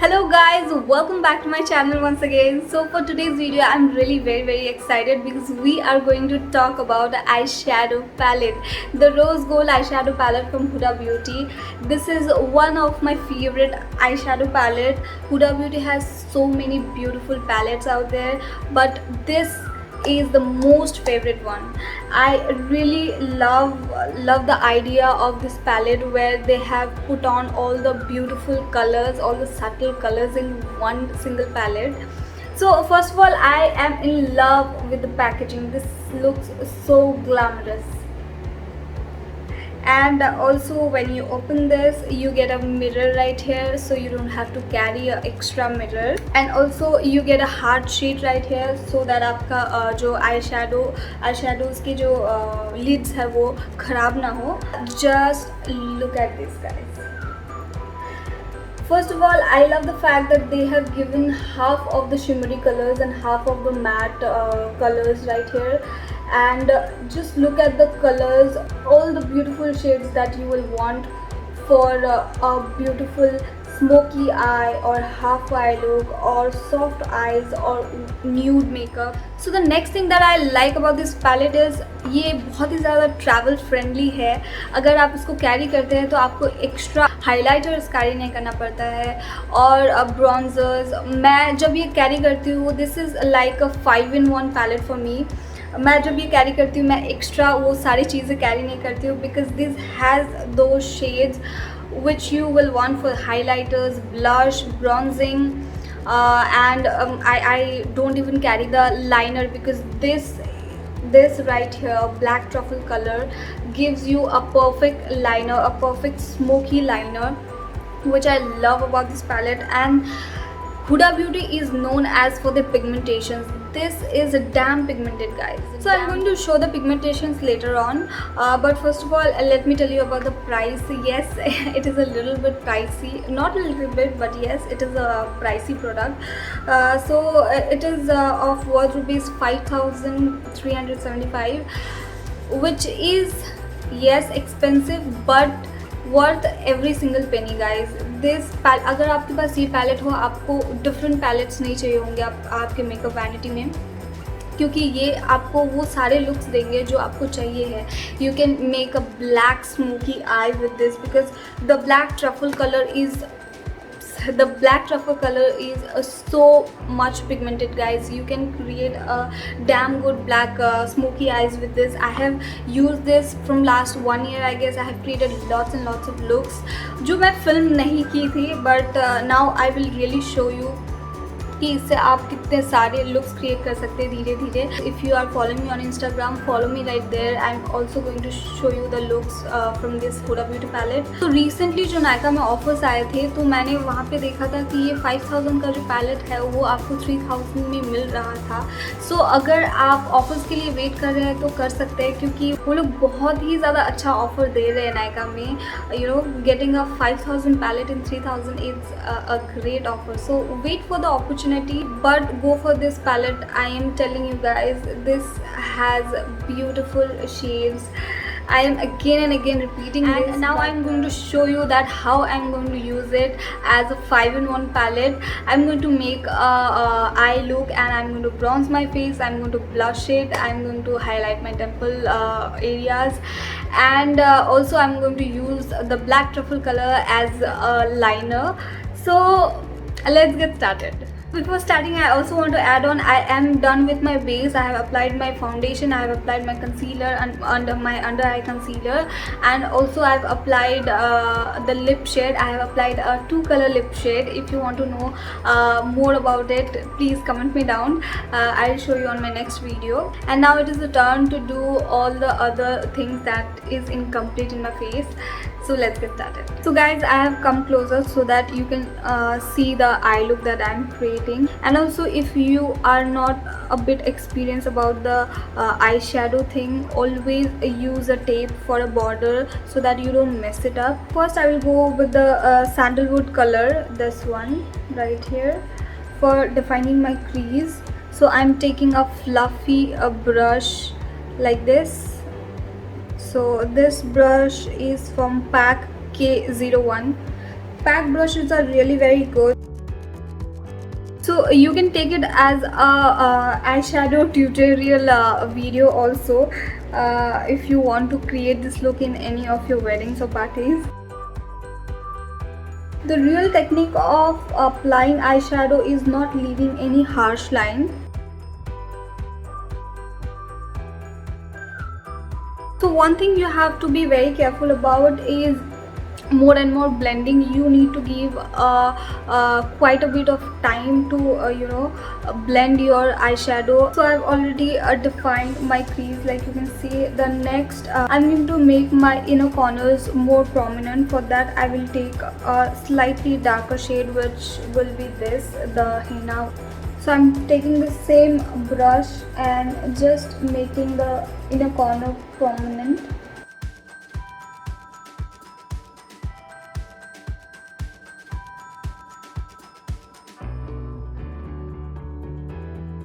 Hello guys, welcome back to my channel once again. So for today's video I'm really very excited because we are going to talk about the eyeshadow palette, the rose gold eyeshadow palette from Huda Beauty. This is one of my favorite eyeshadow palette. Huda Beauty has so many beautiful palettes out there, but this is the most favorite one. I really love the idea of this palette where they have put on all the beautiful colors, all the subtle colors in one single palette. So first of all, I am in love with the packaging. This looks so glamorous. And also when you open this you get a mirror right here, so you don't have to carry an extra mirror. And also you get a heart sheet right here so that आपका जो eyeshadows के जो lids है वो खराब ना हो. Just look at this guys. First of all, I love the fact that they have given half of the shimmery colors and half of the matte colors right here. And just look at the colors, all the beautiful shades that you will want for a beautiful smoky eye or half eye look or soft eyes or nude makeup. So the next thing that I like about this palette is ये बहुत ही ज़्यादा travel friendly है. अगर आप इसको carry करते हैं तो आपको एक्स्ट्रा हाइलाइटर्स कैरी नहीं करना पड़ता है और ब्रॉन्जर्स. मैं जब ये कैरी करती हूँ, this is like a 5-in-1 palette for me. मैं जब ये कैरी करती हूँ मैं एक्स्ट्रा वो सारी चीज़ें कैरी नहीं करती हूँ बिकॉज दिस हैज़ दो shades which you will want for highlighters, blush, bronzing, and I don't even carry the liner because this right here, black truffle color, gives you a perfect liner, a perfect smoky liner, which I love about this palette. And Huda Beauty is known as for the pigmentations. This is damn pigmented guys. So I'm going to show the pigmentations later on, but first of all let me tell you about the price. Yes, it is a little bit pricey, not a little bit but yes, it is a pricey product. So it is of worth rupees 5,375, which is yes expensive but worth every single penny guys. अगर आपके पास ये palette हो, आपको different pallets नहीं चाहिए होंगे आपके makeup vanity में, क्योंकि ये आपको वो सारे लुक्स देंगे जो आपको चाहिए है. You can make a black smoky I with this because the black truffle colour is so much pigmented guys. You can create a damn good black smoky eyes with this. I have used this from last 1 year I guess. I have created lots and lots of looks जो मैं film नहीं की थी, but now I will really show you कि इससे आप कितने सारे लुक्स क्रिएट कर सकते हैं धीरे धीरे. If you are following me on Instagram, follow me right there. I am also going to show you the looks from this Huda Beauty palette. तो रिसेंटली जो नायका में ऑफर्स आए थे तो मैंने वहाँ पे देखा था कि ये 5,000 का जो पैलेट है वो आपको 3,000 में मिल रहा था. सो अगर आप ऑफर्स के लिए वेट कर रहे हैं तो कर सकते हैं, क्योंकि वो लोग बहुत ही ज़्यादा अच्छा ऑफर दे रहे हैं नायका में. You know, getting a 5,000 palette in 3,000 is a great offer. So wait for the opportunity, but go for this palette. I am telling you guys, this has beautiful shades. I am again and again repeating and this. Now I'm going to show you that how I'm going to use it as a 5-in-1 palette. I'm going to make a eye look and I'm going to bronze my face. I'm going to blush it. I'm going to highlight my temple areas, and also I'm going to use the black truffle color as a liner. So let's get started. Before starting, I also want to add on, I am done with my base. I have applied my foundation, I have applied my concealer and under my under eye concealer, and also I have applied the lip shade. I have applied a 2-color lip shade. If you want to know more about it, please comment me down. I'll show you on my next video. And now it is the turn to do all the other things that is incomplete in my face. So let's get started. So guys, I have come closer so that you can see the eye look that I'm creating. And also if you are not a bit experienced about the eyeshadow thing, always use a tape for a border so that you don't mess it up. First I will go with the sandalwood color, this one right here, for defining my crease. So I'm taking a fluffy brush like this. So this brush is from PAC K01. PAC brushes are really very good. So you can take it as a eyeshadow tutorial video also, if you want to create this look in any of your weddings or parties. The real technique of applying eyeshadow is not leaving any harsh line. So one thing you have to be very careful about is more and more blending. You need to give quite a bit of time to blend your eyeshadow. So I've already defined my crease, like you can see. The next I'm going to make my inner corners more prominent. For that I will take a slightly darker shade, which will be this, the henna. So I'm taking the same brush and just making the inner corner prominent.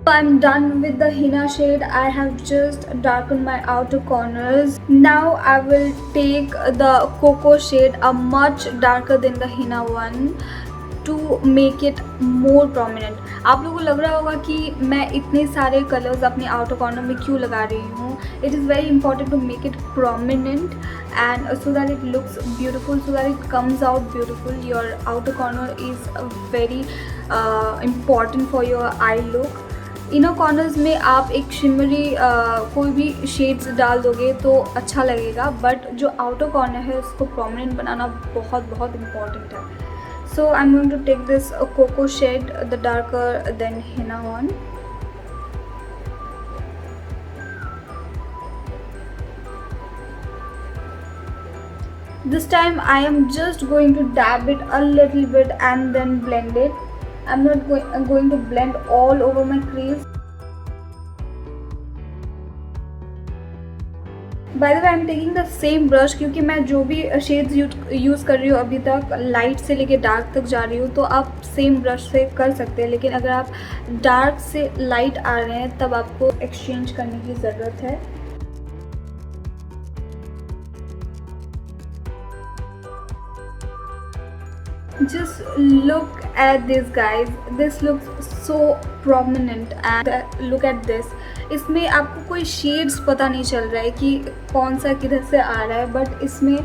So I'm done with the henna shade. I have just darkened my outer corners. Now I will take the cocoa shade, a much darker than the henna one, to make it more prominent. आप लोगों को लग रहा होगा कि मैं इतने सारे कलर्स अपने आउटर कॉर्नर में क्यों लगा रही हूँ. It is very important to make it prominent and so that it looks beautiful, so that it comes out beautiful. Your outer corner is very important for your eye look. Inner corners में आप एक shimmery कोई भी shades डाल दोगे तो अच्छा लगेगा, बट जो आउटर कॉर्नर है उसको प्रोमिनेंट बनाना बहुत बहुत इम्पॉर्टेंट है. So I'm going to take this cocoa shade, the darker than henna one. This time I am just going to dab it a little bit and then blend it. I'm not going to blend all over my crease. By the way, I'm taking the same brush, क्योंकि मैं जो भी shades use कर रही हूँ अभी तक, light से लेके डार्क तक जा रही हूँ, तो आप सेम ब्रश से कर सकते हैं. लेकिन अगर आप डार्क से लाइट आ रहे हैं तब आपको एक्सचेंज करने की ज़रूरत है. Just look at this guys, this looks so prominent. And look at this, इसमें आपको कोई शेड्स पता नहीं चल रहा है कि कौन सा किधर से आ रहा है, बट इसमें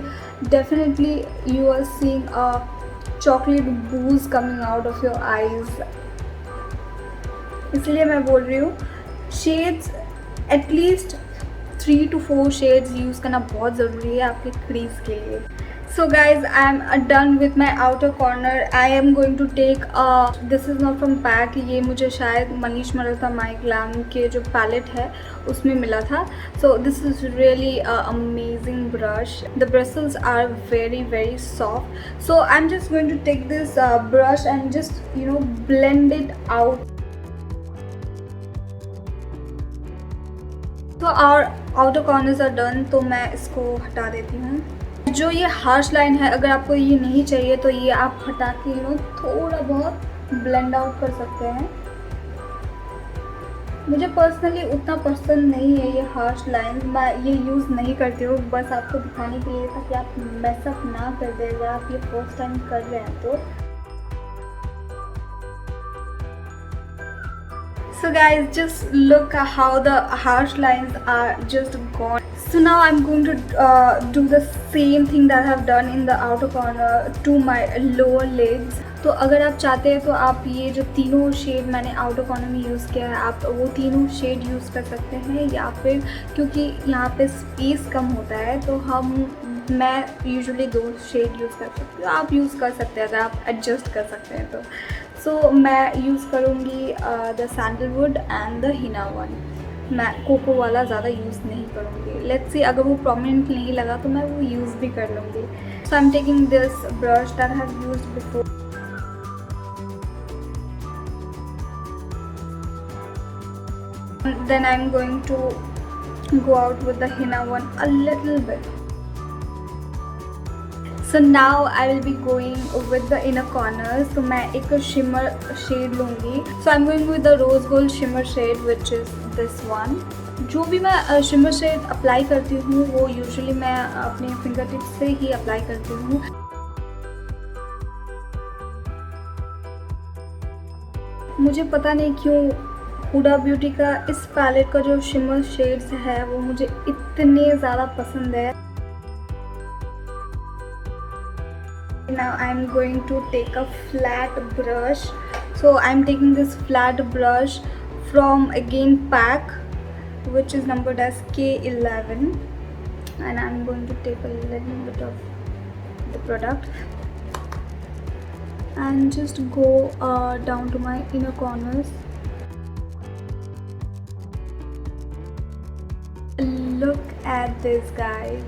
definitely you are seeing a chocolate booze coming out of your eyes. इसलिए मैं बोल रही हूँ shades at least 3 to 4 shades use करना बहुत ज़रूरी है आपके क्रीज के लिए. So guys, I am done with my outer corner. I am going to take this is not from pack, ये मुझे शायद मनीष मल्होत्रा माई ग्लैम के जो पैलेट है उसमें मिला था. So this is really a amazing brush. The bristles are very very soft. So I'm just going to take this brush and just blend it out. So our outer corners are done. तो मैं इसको हटा देती हूँ. जो ये harsh line है, अगर आपको ये नहीं चाहिए तो ये आप हटा के थोड़ा बहुत ब्लेंड आउट कर सकते हैं. मुझे पर्सनली उतना पसंद नहीं है ये हार्श लाइन, मैं ये यूज़ नहीं करती हूँ. बस आपको दिखाने के लिए ताकि आप मैसअप ना कर दे अगर आप ये फर्स्ट टाइम कर रहे हैं तो. So guys, just look at how the harsh lines are just gone. So now I'm going to do the same thing that I have done in the outer corner to my lower lids. तो अगर आप चाहते हैं तो आप ये जो तीनों शेड मैंने आउटर कॉर्नर में यूज़ किया है, आप वो तीनों शेड यूज़ कर सकते हैं. या फिर क्योंकि यहाँ पे स्पेस कम होता है तो मैं यूजुअली 2 शेड यूज़ कर सकती हूँ. आप यूज़ कर सकते हैं अगर आप एडजस्ट कर सकते हैं तो. सो मैं यूज़ करूँगी the sandalwood and the Hina one. मैं कोको वाला ज़्यादा यूज़ नहीं करूँगी. लेट्स सी, अगर वो प्रोमिनेंट नहीं लगा तो मैं वो यूज़ भी कर लूँगी. So I am taking this brush that I have used before. Then I'm going to go out with the henna one a little bit. So now I will be going with the inner corners. So मैं एक shimmer shade लूँगी. So I'm going with the rose gold shimmer shade, which is this one. जो भी मैं shimmer shade apply करती हूँ वो usually मैं अपने फिंगर टिप्स से ही अप्लाई करती हूँ. मुझे पता नहीं क्यों हुडा ब्यूटी का इस पैलेट का जो शिमर शेड्स है वो मुझे इतने ज़्यादा पसंद है. Now I'm going to take a flat brush. So I'm taking this flat brush from again pack, which is numbered as K11, and I'm going to take a little bit of the product and just go down to my inner corners. Look at this, guys.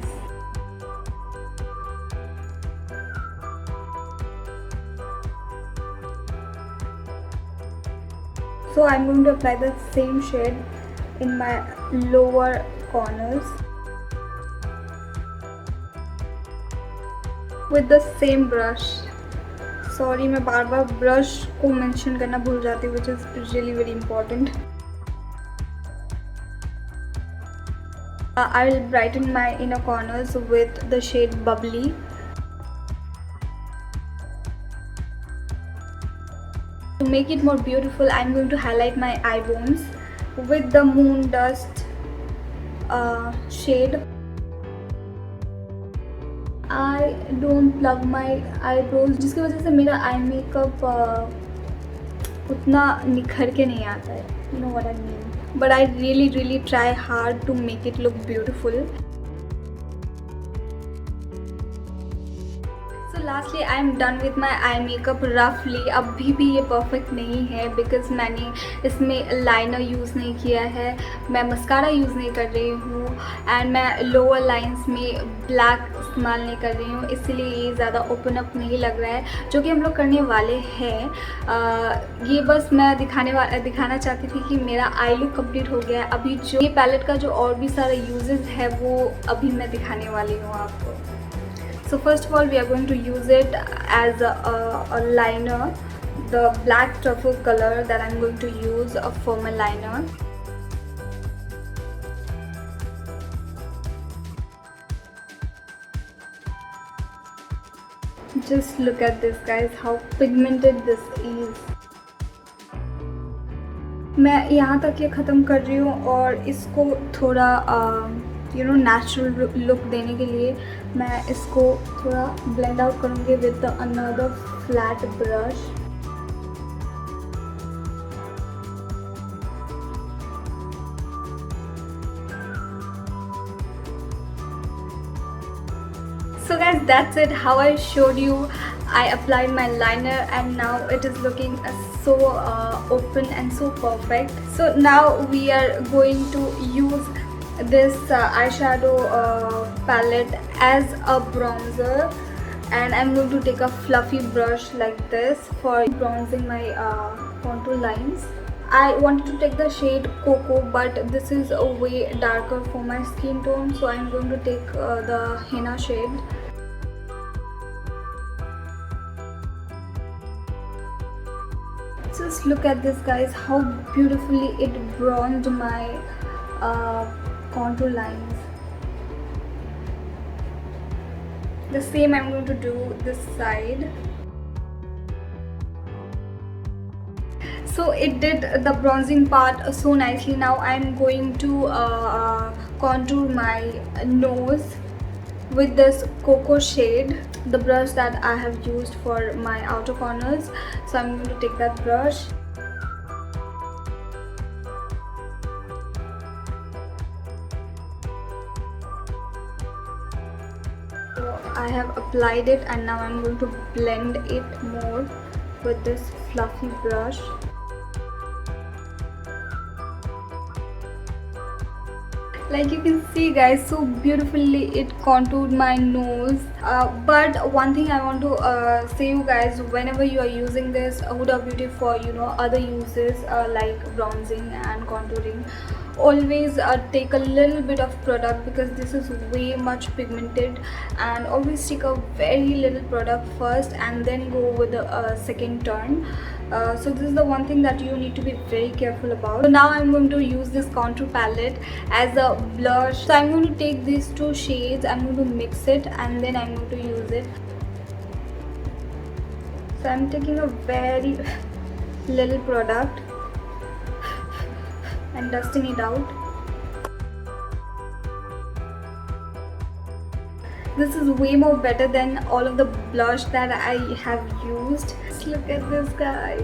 So I'm going to apply the same shade in my lower corners with the same brush. Sorry, मैं बार बार brush को mention करना भूल जाती हूँ, which is really very important. I will brighten my inner corners with the shade Bubbly. To make it more beautiful, I'm going to highlight my eye bones with the Moon Dust shade. I don't plug my eyebrows, जिसकी वजह से मेरा eye makeup उतना निखर के नहीं आता है. You know what I mean? But I really try hard to make it look beautiful. Lastly I am done with my eye makeup रफली. अभी भी ये परफेक्ट नहीं है बिकॉज मैंने इसमें लाइनर यूज़ नहीं किया है, मैं मस्कारा यूज़ नहीं कर रही हूँ एंड मैं लोअर लाइंस में ब्लैक इस्तेमाल नहीं कर रही हूँ, इसलिए ये ज़्यादा ओपन अप नहीं लग रहा है जो कि हम लोग करने वाले हैं. ये बस मैं दिखाना चाहती थी कि मेरा आई लुक कंप्लीट हो गया है. अभी जो ये पैलेट का जो और भी सारे यूजेस है वो अभी मैं दिखाने वाली हूँ आपको. So first of all, we are going to use it as a liner, the black truffle color that I'm going to use for my liner. Just look at this, guys, how pigmented this is. मैं यहाँ तक ये ख़त्म कर रही हूँ और इसको थोड़ा नेचुरल लुक देने के लिए मैं इसको थोड़ा ब्लेंड आउट करूँगी with another flat brush. So guys, that's it, how I showed you. I applied my liner and now it is looking so open and so perfect. So now we are going to use this eyeshadow palette as a bronzer, and I'm going to take a fluffy brush like this for bronzing my contour lines. I wanted to take the shade Cocoa, but this is way darker for my skin tone, so I'm going to take the henna shade. Just look at this, guys, how beautifully it bronzed my contour lines. The same I'm going to do this side. So it did the bronzing part so nicely. Now I'm going to contour my nose with this Cocoa shade, the brush that I have used for my outer corners. So I'm going to take that brush. So I have applied it and now I'm going to blend it more with this fluffy brush. Like you can see, guys, so beautifully it contoured my nose. But one thing I want to say you guys, whenever you are using this Huda Beauty for other uses like bronzing and contouring, always take a little bit of product because this is way much pigmented, and always take a very little product first and then go with the second turn. So this is the one thing that you need to be very careful about. So now I'm going to use this contour palette as a blush. So I'm going to take these two shades, I'm going to mix it and then I'm going to use it. So I'm taking a very little product and dusting it out. This is way more better than all of the blush that I have used. Just look at this, guys.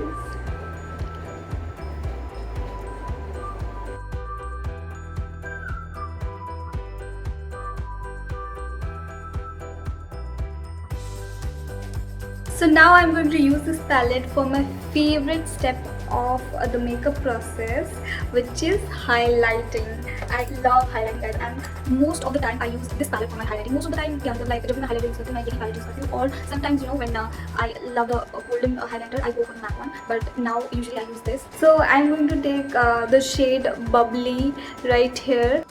So now I'm going to use this palette for my favorite step of the makeup process, which is highlighting. I love highlighting, guys, and most of the time I use this palette for my highlighting. Most of the time, like जब मैं highlighting करती हूँ, मैं यही palette use करती हूँ. Or sometimes, you know, when I love the golden highlighter, I go for the matte one. But now usually I use this. So I'm going to take the shade Bubbly right here.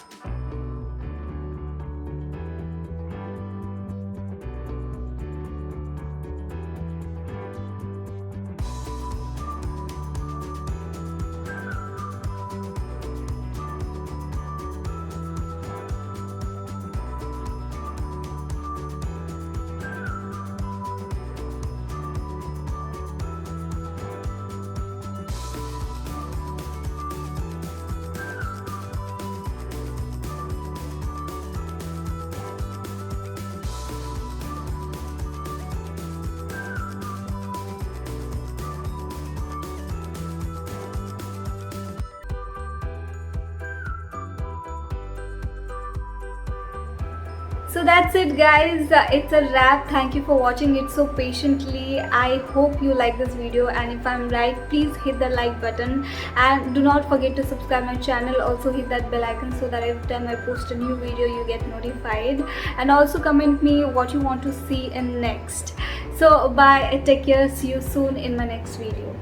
So that's it, guys. It's a wrap. Thank you for watching it so patiently. I hope you like this video, and if I'm right, please hit the like button and do not forget to subscribe my channel. Also hit that bell icon so that every time I post a new video you get notified, and also comment me what you want to see in next. So bye, take care, see you soon in my next video.